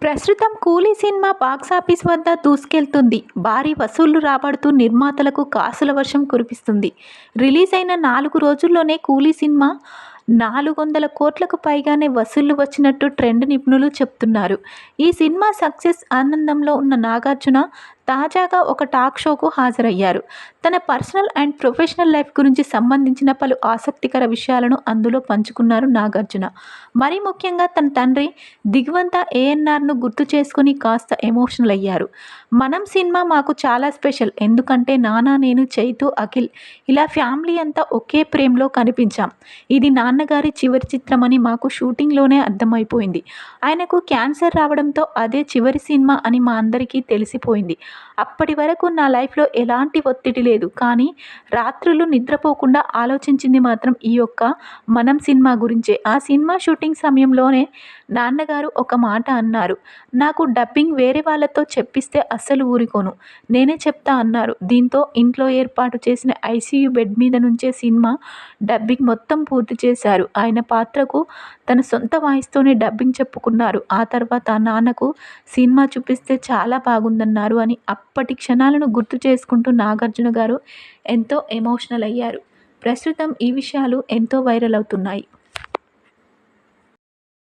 ప్రస్తుతం 'కూలీ' cinema box office వద్ద దూసుకెళ్తుంది. భారీ వసూళ్లు రాబడుతూ నిర్మాతలకు కాసుల వర్షం కురిపిస్తుంది. రిలీజ్ అయిన 4 రోజుల్లోనే 'కూలీ' సినిమా 400 కోట్లకు పైగానే వసూళ్లు వచ్చినట్టు ట్రేడ్ నిపుణులు చెబుతున్నారు. ఈ సినిమా సక్సెస్ ఆనందంలో ఉన్న నాగార్జున తాజాగా ఒక టాక్ షోకు హాజరయ్యారు. తన పర్సనల్ అండ్ ప్రొఫెషనల్ లైఫ్ గురించి సంబంధించిన పలు ఆసక్తికర విషయాలను అందులో పంచుకున్నారు నాగార్జున. మరీ ముఖ్యంగా తన తండ్రి దిగ్వంత ఏఎన్నార్ను గుర్తు చేసుకుని కాస్త ఎమోషనల్ అయ్యారు. 'మనం' సినిమా మాకు చాలా స్పెషల్. ఎందుకంటే నాన్న, నేను, చైతు, అఖిల్ ఇలా ఫ్యామిలీ అంతా ఒకే ఫ్రేమ్లో కనిపించాం. ఇది నాన్నగారి చివరి చిత్రమని మాకు షూటింగ్లోనే అర్థమైపోయింది. ఆయనకు క్యాన్సర్ రావడంతో అదే చివరి సినిమా అని మా అందరికీ తెలిసిపోయింది. అప్పటి వరకు నా లైఫ్లో ఎలాంటి ఒత్తిడి లేదు. కానీ రాత్రులు నిద్రపోకుండా ఆలోచించింది మాత్రం ఈ ఒక్క 'మనం' సినిమా గురించే. ఆ సినిమా షూటింగ్ సమయంలోనే నాన్నగారు ఒక మాట అన్నారు. 'నాకు డబ్బింగ్ వేరే వాళ్ళతో చెప్పిస్తే అస్సలు ఊరుకోను. నేనే చెప్తా' అన్నారు. దీంతో ఇంట్లో ఏర్పాటు చేసిన ఐసీయూ బెడ్ మీద నుంచే సినిమా డబ్బింగ్ మొత్తం పూర్తి చేశారు. ఆయన పాత్రకు తన సొంత వాయిస్తోనే డబ్బింగ్ చెప్పుకున్నారు. ఆ తర్వాత నాన్నకు సినిమా చూపిస్తే చాలా బాగుందన్నారు అని అప్పటి క్షణాలను గుర్తు చేసుకుంటూ నాగార్జున గారు ఎంతో ఎమోషనల్ అయ్యారు. ప్రస్తుతం ఈ విషయాలు ఎంతో వైరల్ అవుతున్నాయి.